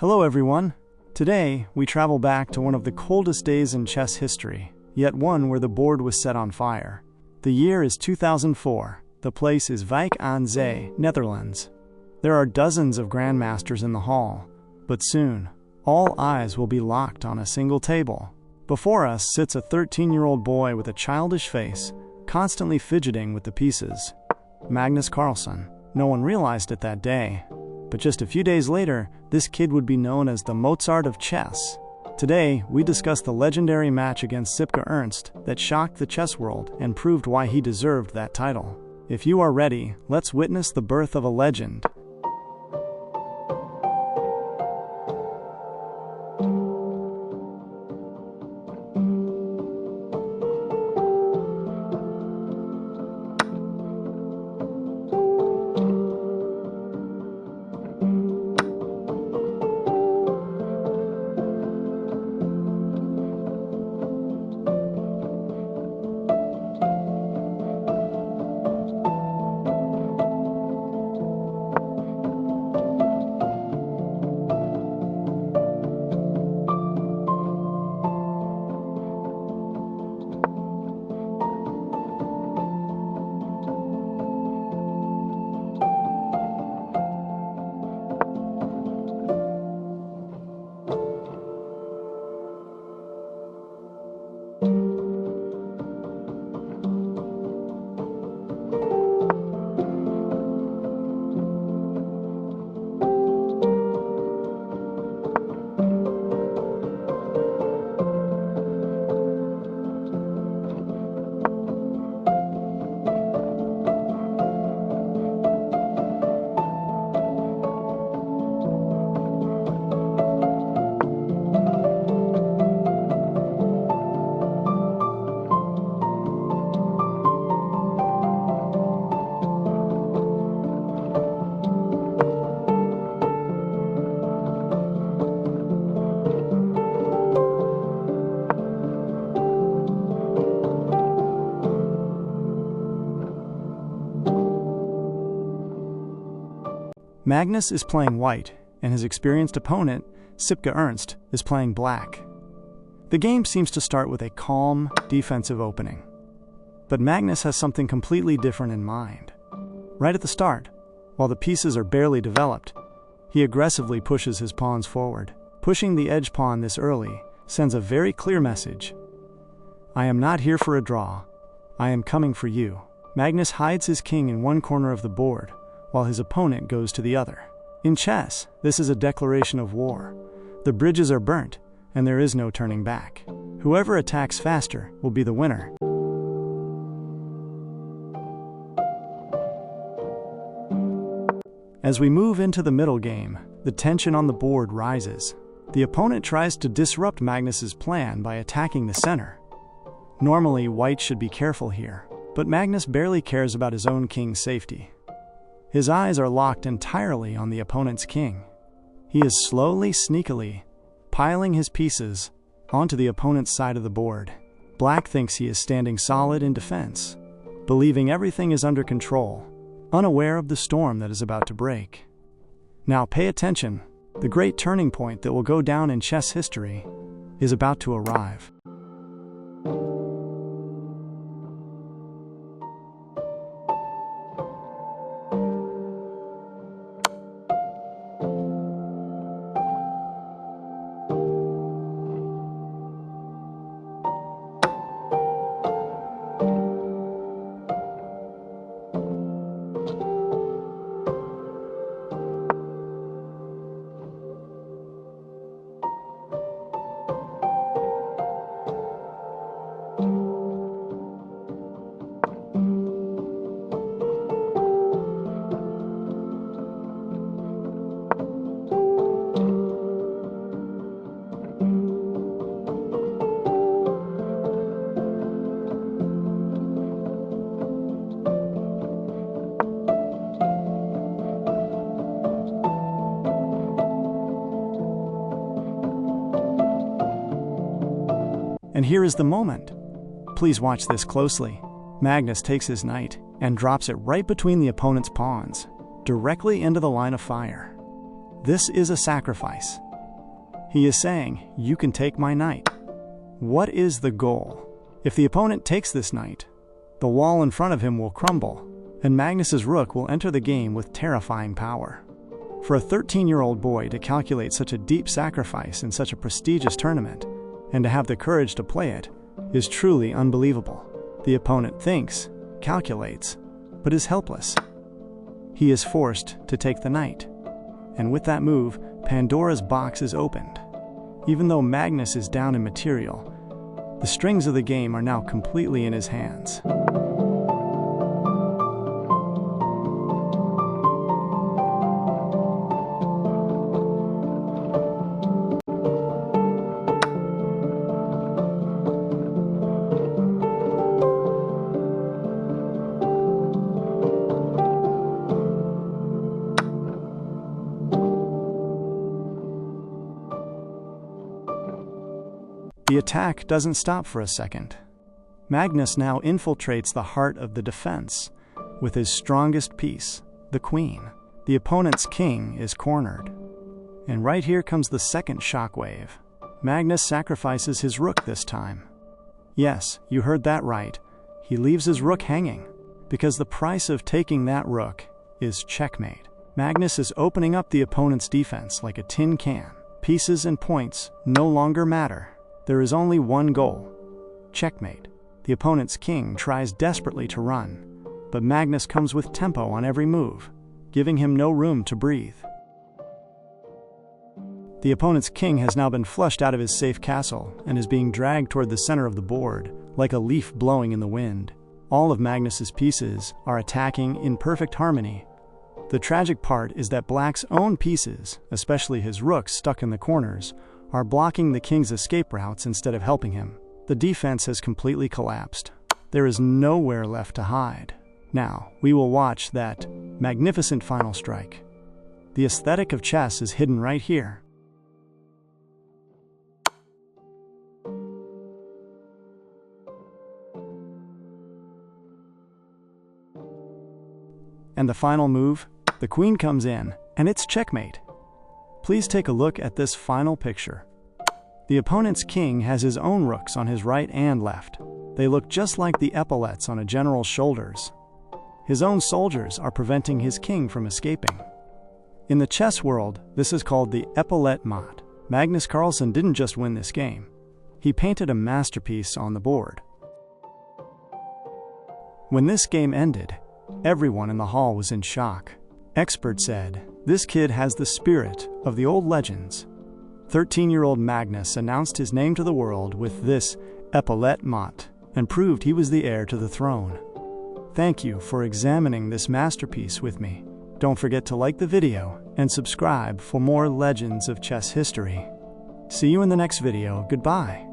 Hello everyone! Today, we travel back to one of the coldest days in chess history, yet one where the board was set on fire. The year is 2004. The place is Wijk aan Zee, Netherlands. There are dozens of grandmasters in the hall, but soon, all eyes will be locked on a single table. Before us sits a 13-year-old boy with a childish face, constantly fidgeting with the pieces. Magnus Carlsen. No one realized it that day, but just a few days later, this kid would be known as the Mozart of chess. Today, we discuss the legendary match against Sipke Ernst that shocked the chess world and proved why he deserved that title. If you are ready, let's witness the birth of a legend. Magnus is playing white, and his experienced opponent, Sipke Ernst, is playing black. The game seems to start with a calm, defensive opening. But Magnus has something completely different in mind. Right at the start, while the pieces are barely developed, he aggressively pushes his pawns forward. Pushing the edge pawn this early sends a very clear message. I am not here for a draw. I am coming for you. Magnus hides his king in one corner of the board, while his opponent goes to the other. In chess, this is a declaration of war. The bridges are burnt, and there is no turning back. Whoever attacks faster will be the winner. As we move into the middle game, the tension on the board rises. The opponent tries to disrupt Magnus's plan by attacking the center. Normally, white should be careful here, but Magnus barely cares about his own king's safety. His eyes are locked entirely on the opponent's king. He is slowly, sneakily, piling his pieces onto the opponent's side of the board. Black thinks he is standing solid in defense, believing everything is under control, unaware of the storm that is about to break. Now pay attention. The great turning point that will go down in chess history is about to arrive. And here is the moment. Please watch this closely. Magnus takes his knight and drops it right between the opponent's pawns, directly into the line of fire. This is a sacrifice. He is saying, "You can take my knight." What is the goal? If the opponent takes this knight, the wall in front of him will crumble, and Magnus's rook will enter the game with terrifying power. For a 13-year-old boy to calculate such a deep sacrifice in such a prestigious tournament, and to have the courage to play it, is truly unbelievable. The opponent thinks, calculates, but is helpless. He is forced to take the knight. And with that move, Pandora's box is opened. Even though Magnus is down in material, the strings of the game are now completely in his hands. The attack doesn't stop for a second. Magnus now infiltrates the heart of the defense with his strongest piece, the queen. The opponent's king is cornered. And right here comes the second shockwave. Magnus sacrifices his rook this time. Yes, you heard that right. He leaves his rook hanging, because the price of taking that rook is checkmate. Magnus is opening up the opponent's defense like a tin can. Pieces and points no longer matter. There is only one goal: checkmate. The opponent's king tries desperately to run, but Magnus comes with tempo on every move, giving him no room to breathe. The opponent's king has now been flushed out of his safe castle and is being dragged toward the center of the board, like a leaf blowing in the wind. All of Magnus's pieces are attacking in perfect harmony. The tragic part is that Black's own pieces, especially his rooks stuck in the corners, are blocking the king's escape routes instead of helping him. The defense has completely collapsed. There is nowhere left to hide. Now, we will watch that magnificent final strike. The aesthetic of chess is hidden right here. And the final move, the queen comes in, and it's checkmate. Please take a look at this final picture. The opponent's king has his own rooks on his right and left. They look just like the epaulettes on a general's shoulders. His own soldiers are preventing his king from escaping. In the chess world, this is called the Epaulette Mate. Magnus Carlsen didn't just win this game. He painted a masterpiece on the board. When this game ended, everyone in the hall was in shock. Experts said, "This kid has the spirit of the old legends." 13-year-old Magnus announced his name to the world with this Epaulette Mate and proved he was the heir to the throne. Thank you for examining this masterpiece with me. Don't forget to like the video and subscribe for more legends of chess history. See you in the next video. Goodbye.